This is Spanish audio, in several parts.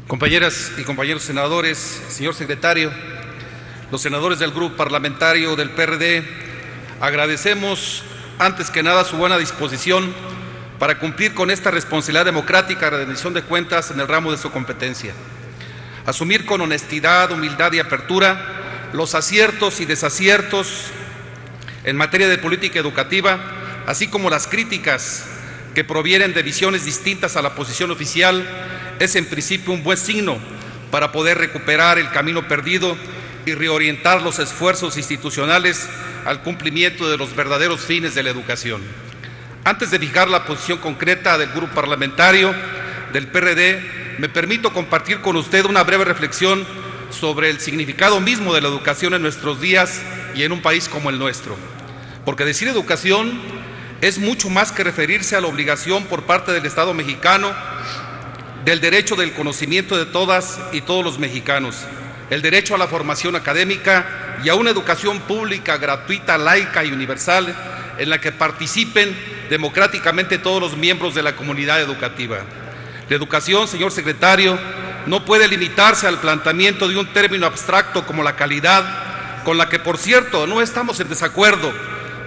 Compañeras y compañeros senadores, señor secretario, los senadores del grupo parlamentario del PRD, agradecemos antes que nada su buena disposición para cumplir con esta responsabilidad democrática de rendición de cuentas en el ramo de su competencia. Asumir con honestidad, humildad y apertura los aciertos y desaciertos en materia de política educativa, así como las críticas que provienen de visiones distintas a la posición oficial, es en principio un buen signo para poder recuperar el camino perdido y reorientar los esfuerzos institucionales al cumplimiento de los verdaderos fines de la educación. Antes de fijar la posición concreta del grupo parlamentario del PRD, me permito compartir con usted una breve reflexión sobre el significado mismo de la educación en nuestros días y en un país como el nuestro. Porque decir educación es mucho más que referirse a la obligación por parte del Estado mexicano del derecho del conocimiento de todas y todos los mexicanos, el derecho a la formación académica y a una educación pública, gratuita, laica y universal, en la que participen democráticamente todos los miembros de la comunidad educativa. La educación, señor secretario, no puede limitarse al planteamiento de un término abstracto como la calidad, con la que, por cierto, no estamos en desacuerdo,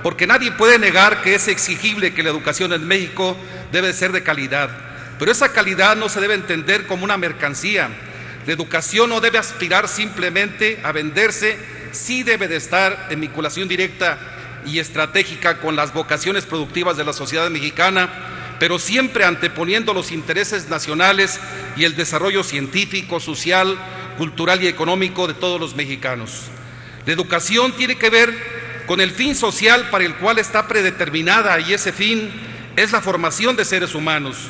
porque nadie puede negar que es exigible que la educación en México debe ser de calidad. Pero esa calidad no se debe entender como una mercancía. La educación no debe aspirar simplemente a venderse, sí debe de estar en vinculación directa y estratégica con las vocaciones productivas de la sociedad mexicana, pero siempre anteponiendo los intereses nacionales y el desarrollo científico, social, cultural y económico de todos los mexicanos. La educación tiene que ver con el fin social para el cual está predeterminada, y ese fin es la formación de seres humanos,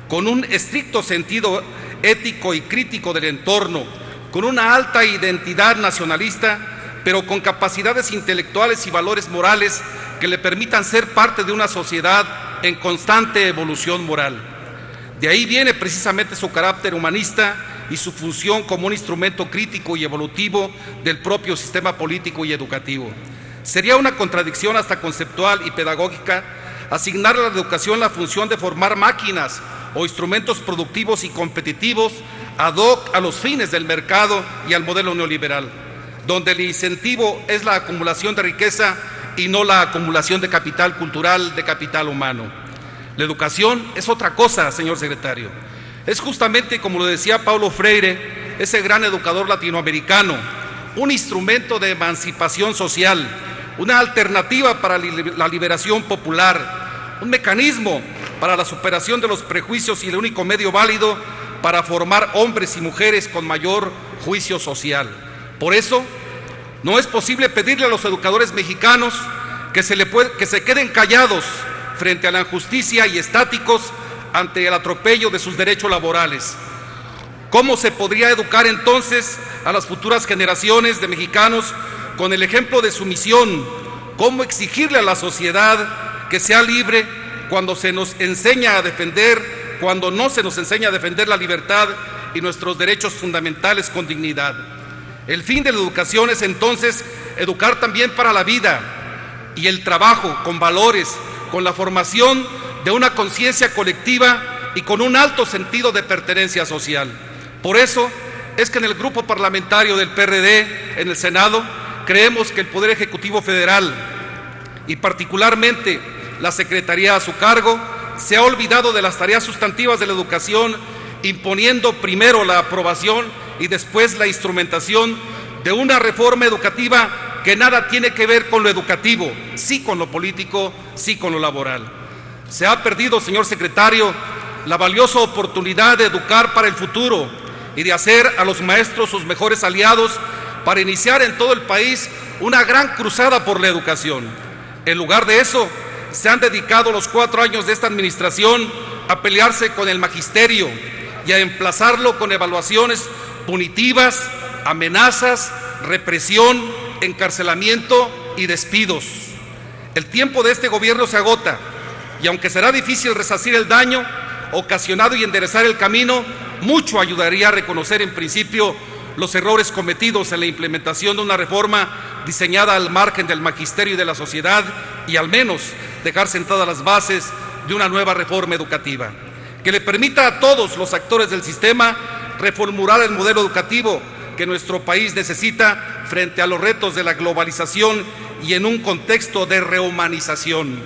con un estricto sentido ético y crítico del entorno, con una alta identidad nacionalista, pero con capacidades intelectuales y valores morales que le permitan ser parte de una sociedad en constante evolución moral. De ahí viene precisamente su carácter humanista y su función como un instrumento crítico y evolutivo del propio sistema político y educativo. Sería una contradicción hasta conceptual y pedagógica asignarle a la educación la función de formar máquinas o instrumentos productivos y competitivos ad hoc a los fines del mercado y al modelo neoliberal, donde el incentivo es la acumulación de riqueza y no la acumulación de capital cultural, de capital humano. La educación es otra cosa, señor secretario. Es justamente, como lo decía Paulo Freire, ese gran educador latinoamericano, un instrumento de emancipación social, una alternativa para la liberación popular, un mecanismo para la superación de los prejuicios y el único medio válido para formar hombres y mujeres con mayor juicio social. Por eso, no es posible pedirle a los educadores mexicanos que se queden callados frente a la injusticia y estáticos ante el atropello de sus derechos laborales. ¿Cómo se podría educar entonces a las futuras generaciones de mexicanos con el ejemplo de sumisión? ¿Cómo exigirle a la sociedad que sea libre cuando se nos enseña a defender, cuando no se nos enseña a defender la libertad y nuestros derechos fundamentales con dignidad? El fin de la educación es entonces educar también para la vida y el trabajo con valores, con la formación de una conciencia colectiva y con un alto sentido de pertenencia social. Por eso es que en el grupo parlamentario del PRD en el Senado creemos que el Poder Ejecutivo Federal y particularmente la Secretaría a su cargo se ha olvidado de las tareas sustantivas de la educación, imponiendo primero la aprobación y después la instrumentación de una reforma educativa que nada tiene que ver con lo educativo, sí con lo político, sí con lo laboral. Se ha perdido, señor secretario, la valiosa oportunidad de educar para el futuro y de hacer a los maestros sus mejores aliados para iniciar en todo el país una gran cruzada por la educación. En lugar de eso, se han dedicado los 4 años de esta administración a pelearse con el magisterio y a emplazarlo con evaluaciones punitivas, amenazas, represión, encarcelamiento y despidos. El tiempo de este gobierno se agota y aunque será difícil resarcir el daño ocasionado y enderezar el camino, mucho ayudaría a reconocer en principio los errores cometidos en la implementación de una reforma diseñada al margen del magisterio y de la sociedad y al menos dejar sentadas las bases de una nueva reforma educativa que le permita a todos los actores del sistema reformular el modelo educativo que nuestro país necesita frente a los retos de la globalización y en un contexto de rehumanización.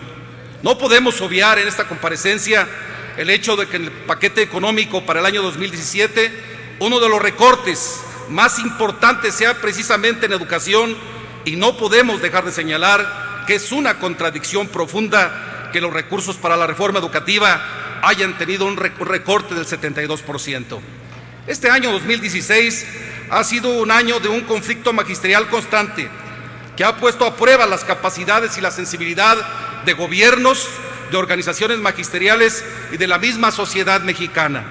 No podemos obviar en esta comparecencia el hecho de que en el paquete económico para el año 2017, uno de los recortes más importantes sea precisamente en educación, y no podemos dejar de señalar que es una contradicción profunda que los recursos para la reforma educativa hayan tenido un recorte del 72%. Este año 2016 ha sido un año de un conflicto magisterial constante que ha puesto a prueba las capacidades y la sensibilidad de gobiernos, de organizaciones magisteriales y de la misma sociedad mexicana.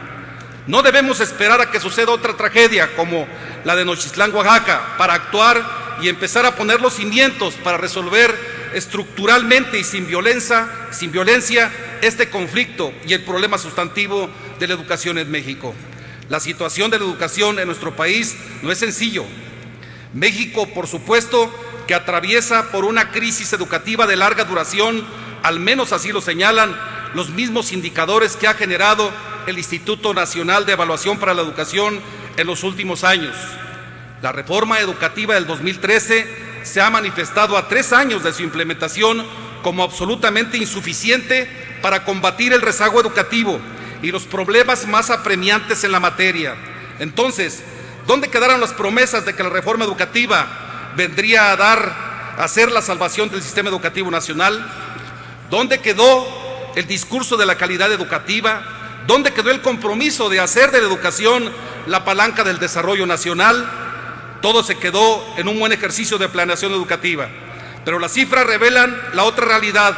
No debemos esperar a que suceda otra tragedia como la de Nochistlán, Oaxaca, para actuar y empezar a poner los cimientos para resolver estructuralmente y sin violencia este conflicto y el problema sustantivo de la educación en México. La situación de la educación en nuestro país no es sencillo. México, por supuesto, que atraviesa por una crisis educativa de larga duración, al menos así lo señalan los mismos indicadores que ha generado el Instituto Nacional de Evaluación para la Educación en los últimos años. La reforma educativa del 2013 se ha manifestado a 3 años de su implementación como absolutamente insuficiente para combatir el rezago educativo y los problemas más apremiantes en la materia. Entonces, ¿dónde quedaron las promesas de que la reforma educativa vendría a ser la salvación del sistema educativo nacional? ¿Dónde quedó el discurso de la calidad educativa? ¿Dónde quedó el compromiso de hacer de la educación la palanca del desarrollo nacional? Todo se quedó en un buen ejercicio de planeación educativa. Pero las cifras revelan la otra realidad,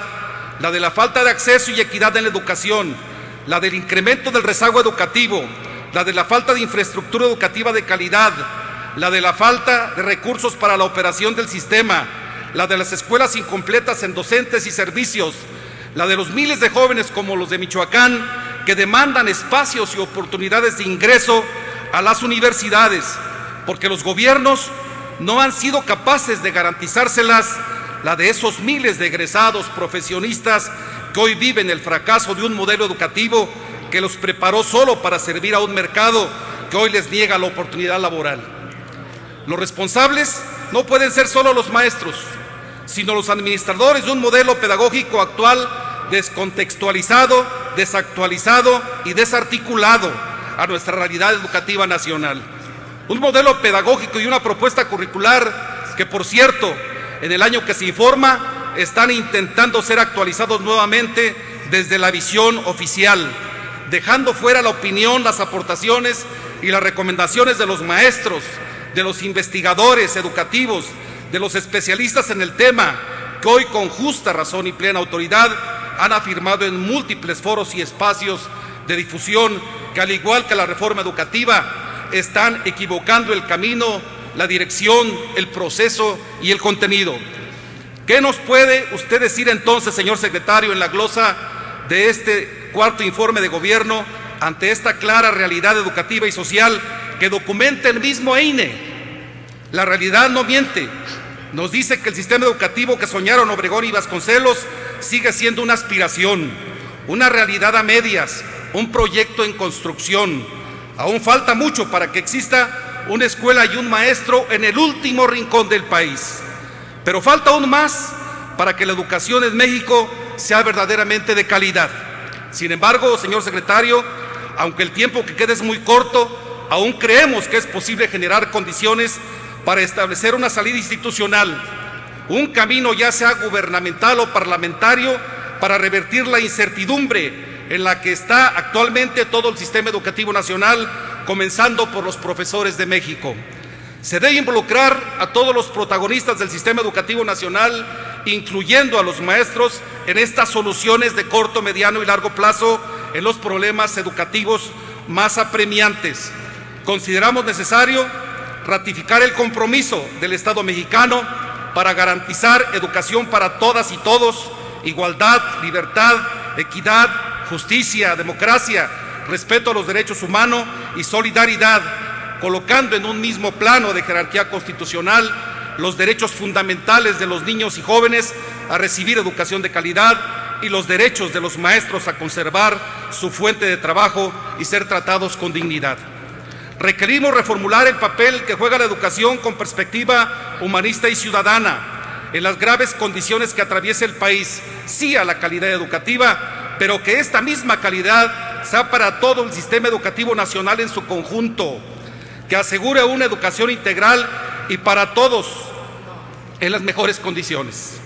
la de la falta de acceso y equidad en la educación, la del incremento del rezago educativo, la de la falta de infraestructura educativa de calidad, la de la falta de recursos para la operación del sistema, la de las escuelas incompletas en docentes y servicios, la de los miles de jóvenes como los de Michoacán que demandan espacios y oportunidades de ingreso a las universidades, porque los gobiernos no han sido capaces de garantizárselas, la de esos miles de egresados profesionistas que hoy viven el fracaso de un modelo educativo que los preparó solo para servir a un mercado que hoy les niega la oportunidad laboral. Los responsables no pueden ser solo los maestros, sino los administradores de un modelo pedagógico actual descontextualizado, desactualizado y desarticulado a nuestra realidad educativa nacional. Un modelo pedagógico y una propuesta curricular que, por cierto, en el año que se informa, están intentando ser actualizados nuevamente desde la visión oficial, dejando fuera la opinión, las aportaciones y las recomendaciones de los maestros, de los investigadores educativos, de los especialistas en el tema, que hoy con justa razón y plena autoridad han afirmado en múltiples foros y espacios de difusión que, al igual que la reforma educativa, están equivocando el camino, la dirección, el proceso y el contenido. ¿Qué nos puede usted decir entonces, señor secretario, en la glosa de este cuarto informe de gobierno ante esta clara realidad educativa y social que documenta el mismo INE? La realidad no miente. Nos dice que el sistema educativo que soñaron Obregón y Vasconcelos sigue siendo una aspiración, una realidad a medias, un proyecto en construcción. Aún falta mucho para que exista una escuela y un maestro en el último rincón del país. Pero falta aún más para que la educación en México sea verdaderamente de calidad. Sin embargo, señor secretario, aunque el tiempo que queda es muy corto, aún creemos que es posible generar condiciones para establecer una salida institucional, un camino ya sea gubernamental o parlamentario para revertir la incertidumbre en la que está actualmente todo el sistema educativo nacional, comenzando por los profesores de México. Se debe involucrar a todos los protagonistas del sistema educativo nacional, incluyendo a los maestros, en estas soluciones de corto, mediano y largo plazo en los problemas educativos más apremiantes. Consideramos necesario ratificar el compromiso del Estado mexicano para garantizar educación para todas y todos, igualdad, libertad, equidad, justicia, democracia, respeto a los derechos humanos y solidaridad, colocando en un mismo plano de jerarquía constitucional los derechos fundamentales de los niños y jóvenes a recibir educación de calidad y los derechos de los maestros a conservar su fuente de trabajo y ser tratados con dignidad. Requerimos reformular el papel que juega la educación con perspectiva humanista y ciudadana en las graves condiciones que atraviesa el país, sí a la calidad educativa, pero que esta misma calidad sea para todo el sistema educativo nacional en su conjunto, que asegure una educación integral y para todos en las mejores condiciones.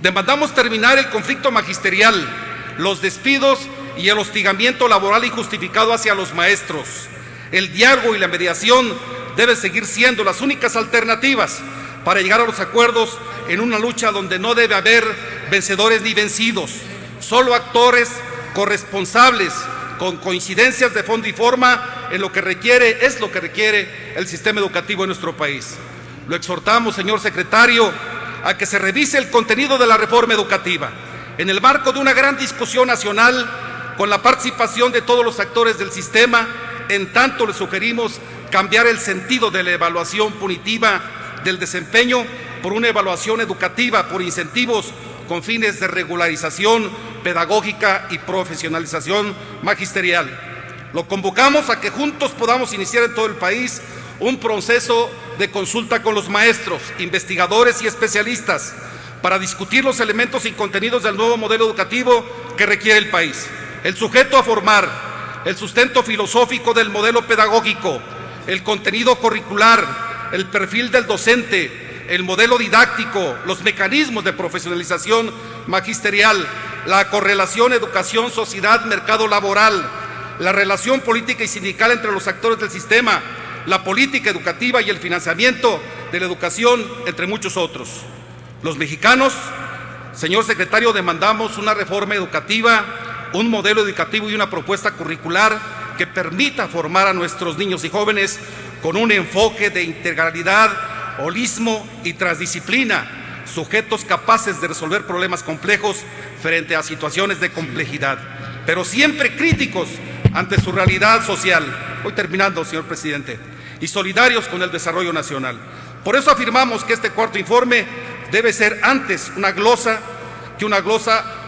Demandamos terminar el conflicto magisterial, los despidos y el hostigamiento laboral injustificado hacia los maestros. El diálogo y la mediación deben seguir siendo las únicas alternativas para llegar a los acuerdos en una lucha donde no debe haber vencedores ni vencidos, solo actores corresponsables con coincidencias de fondo y forma en lo que requiere el sistema educativo en nuestro país. Lo exhortamos, señor secretario, a que se revise el contenido de la reforma educativa en el marco de una gran discusión nacional con la participación de todos los actores del sistema. En tanto, le sugerimos cambiar el sentido de la evaluación punitiva del desempeño por una evaluación educativa por incentivos con fines de regularización pedagógica y profesionalización magisterial. Lo convocamos a que juntos podamos iniciar en todo el país un proceso de consulta con los maestros, investigadores y especialistas para discutir los elementos y contenidos del nuevo modelo educativo que requiere el país. El sujeto a formar, el sustento filosófico del modelo pedagógico, el contenido curricular, el perfil del docente, el modelo didáctico, los mecanismos de profesionalización magisterial, la correlación educación-sociedad, mercado laboral, la relación política y sindical entre los actores del sistema, la política educativa y el financiamiento de la educación, entre muchos otros. Los mexicanos, señor secretario, demandamos una reforma educativa, un modelo educativo y una propuesta curricular que permita formar a nuestros niños y jóvenes con un enfoque de integralidad, holismo y transdisciplina, sujetos capaces de resolver problemas complejos frente a situaciones de complejidad, pero siempre críticos ante su realidad social. Voy terminando, señor presidente. Y solidarios con el desarrollo nacional. Por eso afirmamos que este cuarto informe debe ser antes una glosa,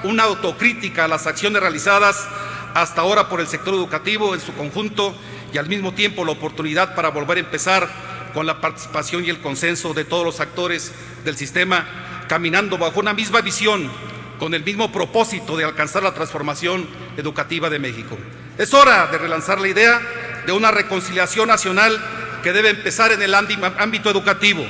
una autocrítica a las acciones realizadas hasta ahora por el sector educativo en su conjunto y al mismo tiempo la oportunidad para volver a empezar con la participación y el consenso de todos los actores del sistema, caminando bajo una misma visión, con el mismo propósito de alcanzar la transformación educativa de México. Es hora de relanzar la idea de una reconciliación nacional que debe empezar en el ámbito educativo.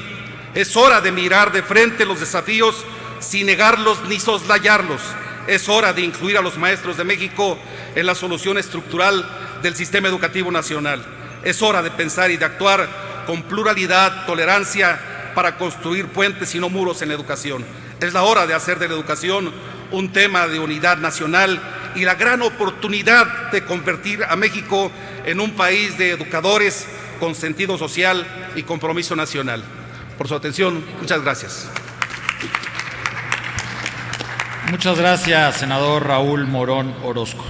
Es hora de mirar de frente los desafíos sin negarlos ni soslayarlos. Es hora de incluir a los maestros de México en la solución estructural del sistema educativo nacional. Es hora de pensar y de actuar con pluralidad, tolerancia, para construir puentes y no muros en la educación. Es la hora de hacer de la educación un tema de unidad nacional y la gran oportunidad de convertir a México en un país de educadores con sentido social y compromiso nacional. Por su atención, muchas gracias. Muchas gracias, senador Raúl Morón Orozco.